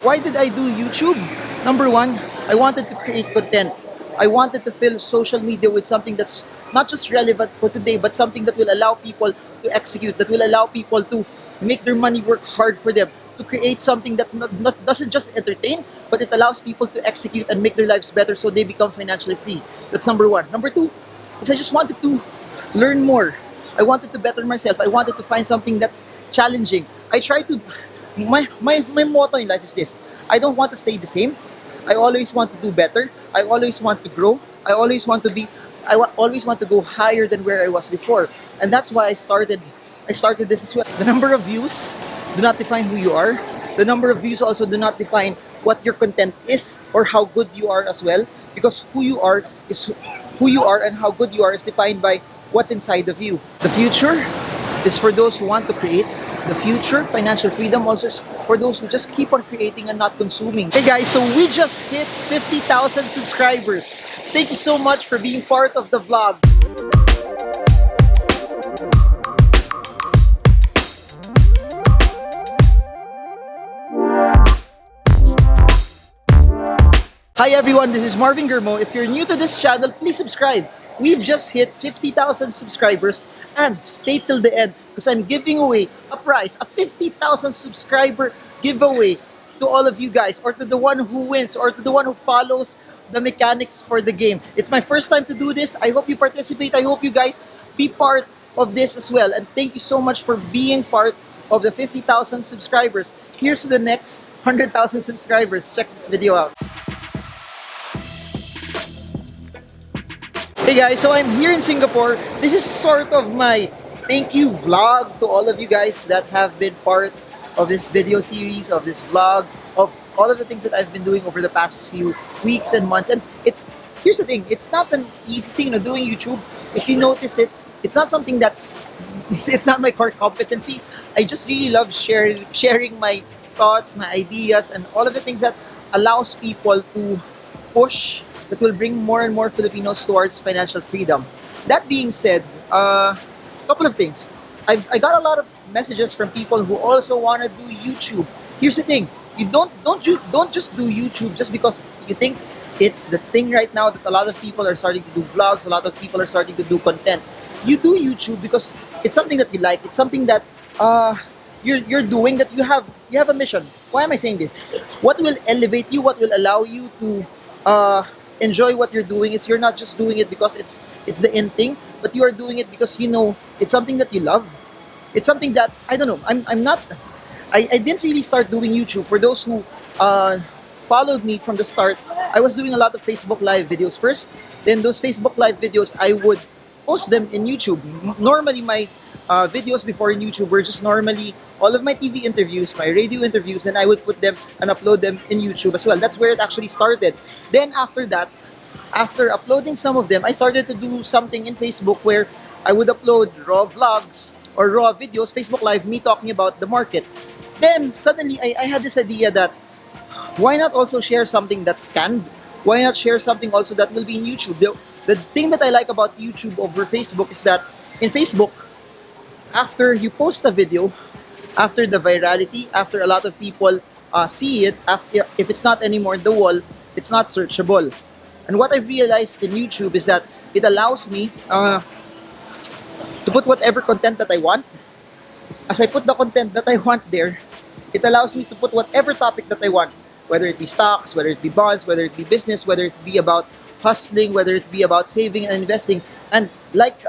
Why did I do YouTube? Number one, I wanted to create content. I wanted to fill social media with something that's not just relevant for today, but something that will allow people to execute, that will allow people to make their money work hard for them, to create something that doesn't just entertain, but it allows people to execute and make their lives better so they become financially free. That's number one. Number two is I just wanted to learn more. I wanted to better myself. I wanted to find something that's challenging. I try to my motto in life is this. I don't want to stay the same. I always want to do better. I always want to grow. I always want to be always want to go higher than where I was before. And that's why I started this as well. The number of views do not define who you are. The number of views also do not define what your content is or how good you are as well, because who you are is who you are, and how good you are is defined by what's inside of you. The future is for those who want to create. The future, financial freedom, also is for those who just keep on creating and not consuming. Hey guys, so we just hit 50,000 subscribers. Thank you so much for being part of the vlog. Hi everyone, this is Marvin. If you're new to this channel, please subscribe. We've just hit 50,000 subscribers, and stay till the end because I'm giving away a prize, a 50,000 subscriber giveaway to all of you guys, or to the one who wins, or to the one who follows the mechanics for the game. It's my first time to do this. I hope you participate. I hope you guys be part of this as well. And thank you so much for being part of the 50,000 subscribers. Here's to the next 100,000 subscribers. Check this video out. Hey guys, so I'm here in Singapore. This is sort of my thank you vlog to all of you guys that have been part of this video series, of this vlog, of all of the things that I've been doing over the past few weeks and months. And here's the thing, it's not an easy thing, doing YouTube. If you notice it, it's not something it's not my core competency. I just really love sharing my thoughts, my ideas, and all of the things that allows people to push, that will bring more and more Filipinos towards financial freedom. That being said, couple of things. I got a lot of messages from people who also want to do YouTube. Here's the thing: you don't just do YouTube just because you think it's the thing right now that a lot of people are starting to do vlogs. A lot of people are starting to do content. You do YouTube because it's something that you like. It's something that you're doing, that you have a mission. Why am I saying this? What will elevate you? What will allow you to enjoy what you're doing is you're not just doing it because it's the in thing, but you are doing it because it's something that you love. It's something that I don't know. I didn't really start doing YouTube. For those who followed me from the start, I was doing a lot of Facebook Live videos first. Then those Facebook Live videos, I would post them in YouTube. Normally, my videos before in YouTube were just normally all of my TV interviews, my radio interviews, and I would put them and upload them in YouTube as well. That's where it actually started. Then after that, after uploading some of them, I started to do something in Facebook where I would upload raw vlogs or raw videos, Facebook Live, me talking about the market. Then suddenly I had this idea that why not also share something that's canned? Why not share something also that will be in YouTube? The thing that I like about YouTube over Facebook is that in Facebook, after you post a video, after the virality, after a lot of people see it, if it's not anymore the wall, it's not searchable. And what I've realized in YouTube is that it allows me to put whatever content that I want. As I put the content that I want there, it allows me to put whatever topic that I want, whether it be stocks, whether it be bonds, whether it be business, whether it be about hustling, whether it be about saving and investing. And like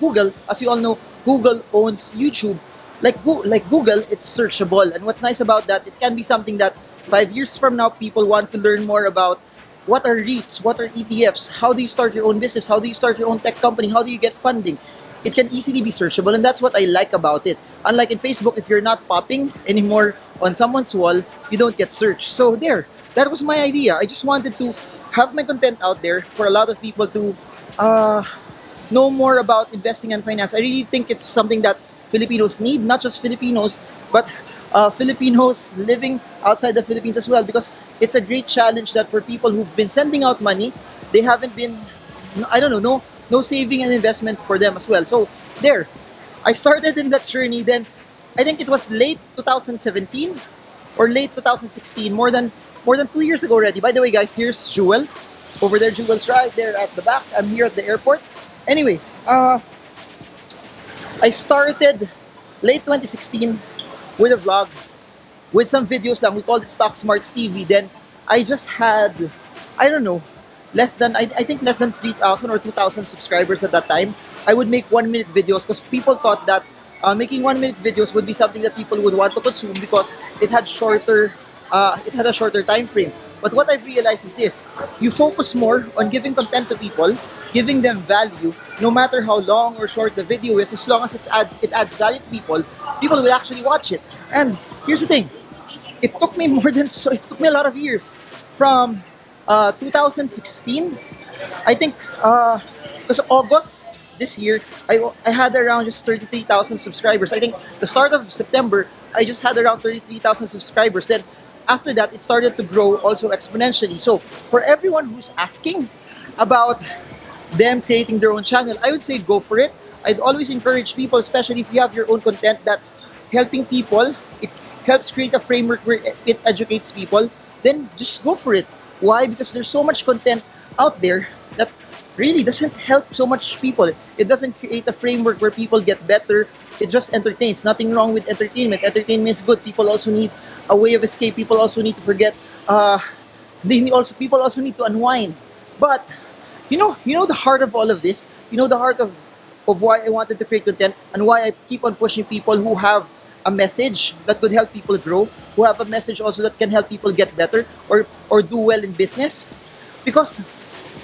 Google, as you all know, Google owns YouTube. Like Google, it's searchable. And what's nice about that, it can be something that 5 years from now, people want to learn more about. What are REITs? What are ETFs? How do you start your own business? How do you start your own tech company? How do you get funding? It can easily be searchable, and that's what I like about it. Unlike in Facebook, if you're not popping anymore on someone's wall, you don't get searched. So there, that was my idea. I just wanted to have my content out there for a lot of people to know more about investing and finance. I really think it's something that Filipinos need, not just Filipinos, but Filipinos living outside the Philippines as well, because it's a great challenge that for people who've been sending out money, they haven't been, no saving and investment for them as well. So there, I started in that journey. Then I think it was late 2017 or late 2016, more than 2 years ago already. By the way, guys, here's Jewel. Over there, Jewel's right there at the back. I'm here at the airport. Anyways, I started late 2016 with a vlog, with some videos lang. We called it Stock Smarts TV. Then I just had, I don't know, I think less than 3,000 or 2,000 subscribers at that time. I would make 1 minute videos because people thought that making 1 minute videos would be something that people would want to consume because it had a shorter time frame. But what I've realized is this: you focus more on giving content to people, giving them value, no matter how long or short the video is, as long as it adds value to people, people will actually watch it. And here's the thing: it took me it took me a lot of years from 2016. I think because August this year, I had around just 33,000 subscribers. I think the start of September, I just had around 33,000 subscribers. Then after that, it started to grow also exponentially. So for everyone who's asking about them creating their own channel, I would say go for it. I'd always encourage people, especially if you have your own content that's helping people, it helps create a framework where it educates people, then just go for it. Why? Because there's so much content out there that really doesn't help so much people. It doesn't create a framework where people get better. It just entertains. Nothing wrong with entertainment. Entertainment is good. People also need a way of escape. People also need to forget. People also need to unwind. But you know the heart of all of this. You know the heart of why I wanted to create content and why I keep on pushing people who have a message that could help people grow, who have a message also that can help people get better or do well in business. Because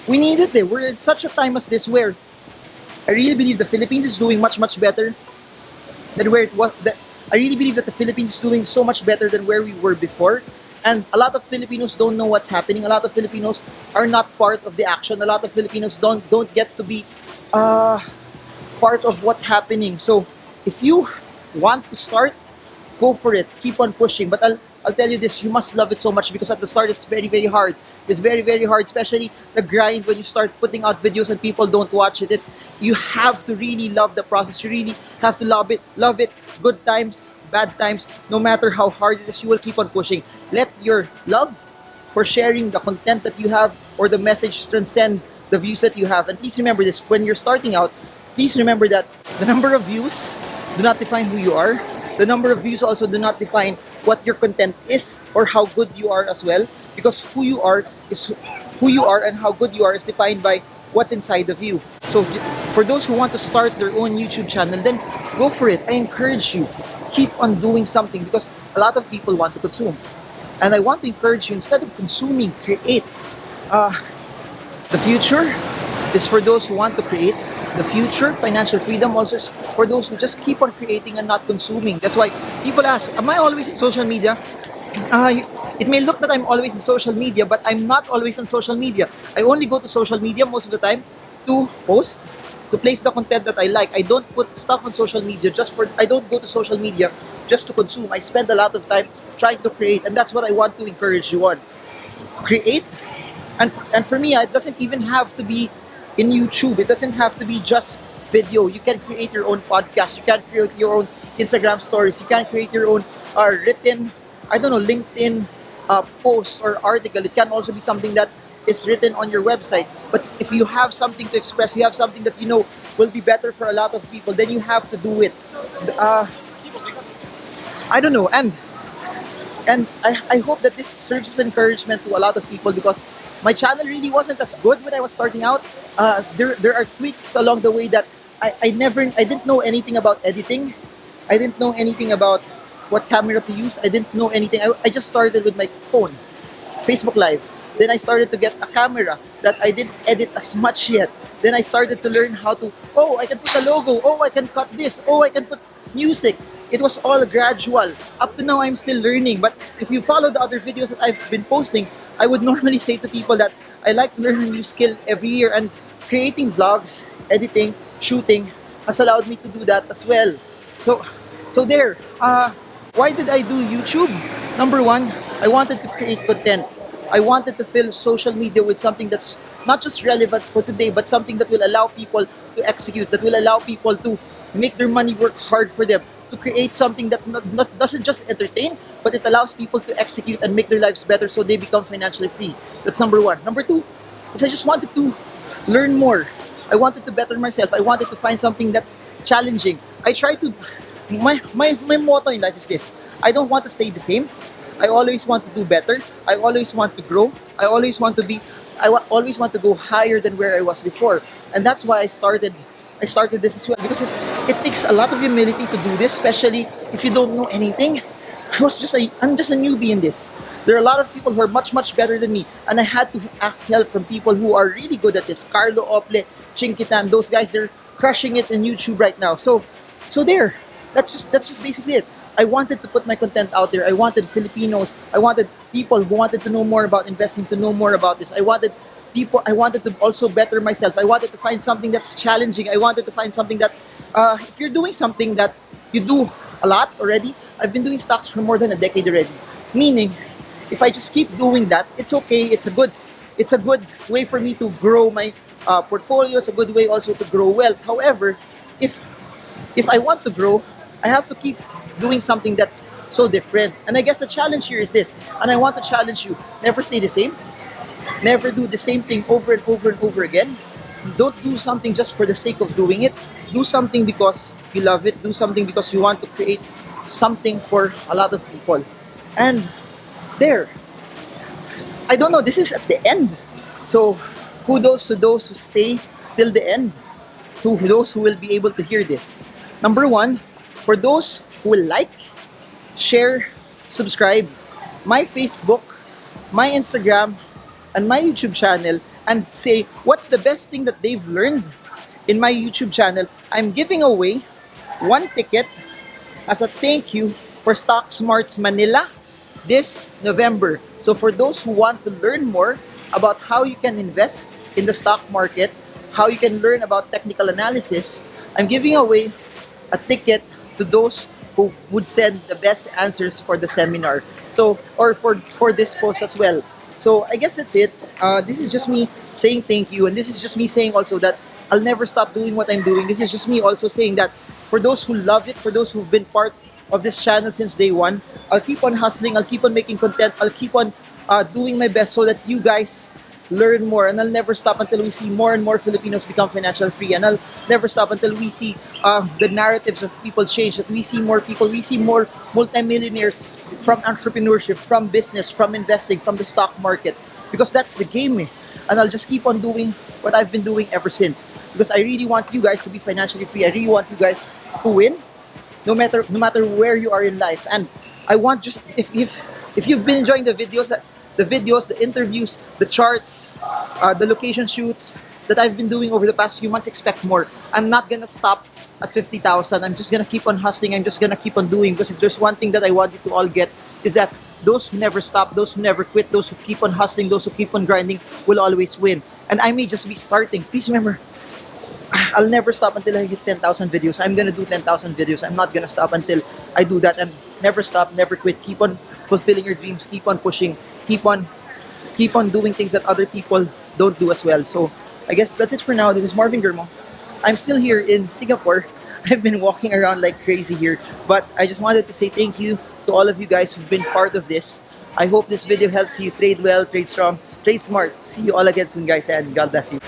we need it. We're in such a time as this where I really believe the Philippines is doing much, much better than where it was. I really believe that the Philippines is doing so much better than where we were before. And a lot of Filipinos don't know what's happening. A lot of Filipinos are not part of the action. A lot of Filipinos don't get to be part of what's happening. So if you want to start, go for it. Keep on pushing. But I'll tell you this: you must love it so much because at the start it's very, very hard. It's very, very hard, especially the grind when you start putting out videos and people don't watch it. You have to really love the process. You really have to love it. Love it. Good times, bad times, no matter how hard it is, you will keep on pushing. Let your love for sharing the content that you have or the message transcend the views that you have. And please remember this: when you're starting out, please remember that the number of views do not define who you are. The number of views also do not define what your content is or how good you are as well. Because who you are is who you are, and how good you are is defined by what's inside of you. So for those who want to start their own YouTube channel, then go for it. I encourage you, keep on doing something because a lot of people want to consume. And I want to encourage you, instead of consuming, create. The future is for those who want to create. The future, financial freedom, also is for those who just keep on creating and not consuming. That's why people ask, am I always in social media? It may look that I'm always in social media, but I'm not always on social media. I only go to social media most of the time to post, to place the content that I like. I don't put stuff on social media I don't go to social media just to consume. I spend a lot of time trying to create, and that's what I want to encourage you on. Create, and for me, it doesn't even have to be in YouTube. It doesn't have to be just video. You can create your own podcast. You can create your own Instagram stories. You can create your own written, LinkedIn post or article. It can also be something that is written on your website. But if you have something to express, you have something that you know will be better for a lot of people, then you have to do it. I don't know. And I hope that this serves as encouragement to a lot of people because my channel really wasn't as good when I was starting out. There are tweaks along the way that I didn't know anything about editing. I didn't know anything about what camera to use. I didn't know anything. I just started with my phone, Facebook Live. Then I started to get a camera that I didn't edit as much yet. Then I started to learn how to, I can put a logo. I can cut this. I can put music. It was all gradual. Up to now, I'm still learning. But if you follow the other videos that I've been posting, I would normally say to people that I like to learn a new skill every year. And creating vlogs, editing, shooting has allowed me to do that as well. So there. Why did I do YouTube? Number one, I wanted to create content. I wanted to fill social media with something that's not just relevant for today, but something that will allow people to execute, that will allow people to make their money work hard for them, to create something that doesn't just entertain, but it allows people to execute and make their lives better so they become financially free. That's number one. Number two is I just wanted to learn more. I wanted to better myself. I wanted to find something that's challenging. I try to, my motto in life is this: I don't want to stay the same. I always want to do better. I always want to grow. I always want to be, always want to go higher than where I was before. And that's why I started this as well, because it takes a lot of humility to do this, especially if you don't know anything. I'm just a newbie in this. There are a lot of people who are much better than me, and I had to ask help from people who are really good at this. Carlo Ople, Chinkitan, those guys, they're crushing it in YouTube right now. So there. That's just basically it. I wanted to put my content out there. I wanted Filipinos. I wanted people who wanted to know more about investing to know more about this. I wanted to also better myself. I wanted to find something that's challenging. I wanted to find something that, if you're doing something that you do a lot already, I've been doing stocks for more than a decade already. Meaning, if I just keep doing that, it's okay. It's a good way for me to grow my portfolio. It's a good way also to grow wealth. However, if I want to grow, I have to keep doing something that's so different. And I guess the challenge here is this, and I want to challenge you: never stay the same. Never do the same thing over and over and over again. Don't do something just for the sake of doing it. Do something because you love it. Do something because you want to create something for a lot of people. And there, I don't know, this is at the end. So kudos to those who stay till the end, to those who will be able to hear this. Number one, for those who will like, share, subscribe my Facebook, my Instagram, and my YouTube channel, and say what's the best thing that they've learned in my YouTube channel, I'm giving away one ticket as a thank you for Stock Smarts Manila this November. So for those who want to learn more about how you can invest in the stock market, how you can learn about technical analysis, I'm giving away a ticket to those who would send the best answers for the seminar. So, or for this post as well. So I guess that's it. This is just me saying thank you, and this is just me saying also that I'll never stop doing what I'm doing. This is just me also saying that for those who love it, for those who've been part of this channel since day one, I'll keep on hustling, I'll keep on making content, I'll keep on doing my best so that you guys learn more, and I'll never stop until we see more and more Filipinos become financially free, and I'll never stop until we see the narratives of people change, that we see more people, we see more multimillionaires from entrepreneurship, from business, from investing, from the stock market, because that's the game, eh? And I'll just keep on doing what I've been doing ever since, because I really want you guys to be financially free. I really want you guys to win, no matter where you are in life. And I want, just if you've been enjoying the videos, the interviews, the charts, the location shoots that I've been doing over the past few months, expect more. I'm not gonna stop at 50,000. I'm just gonna keep on hustling. I'm just gonna keep on doing, because if there's one thing that I want you to all get, is that those who never stop, those who never quit, those who keep on hustling, those who keep on grinding will always win. And I may just be starting. Please remember, I'll never stop until I hit 10,000 videos. I'm gonna do 10,000 videos. I'm not gonna stop until I do that. And never stop, never quit. Keep on fulfilling your dreams. Keep on pushing. Keep on doing things that other people don't do as well. So I guess that's it for now. This is Marvin Germo. I'm still here in Singapore. I've been walking around like crazy here, but I just wanted to say thank you to all of you guys who've been part of this. I hope this video helps you trade well, trade strong, trade smart. See you all again soon, guys, and God bless you.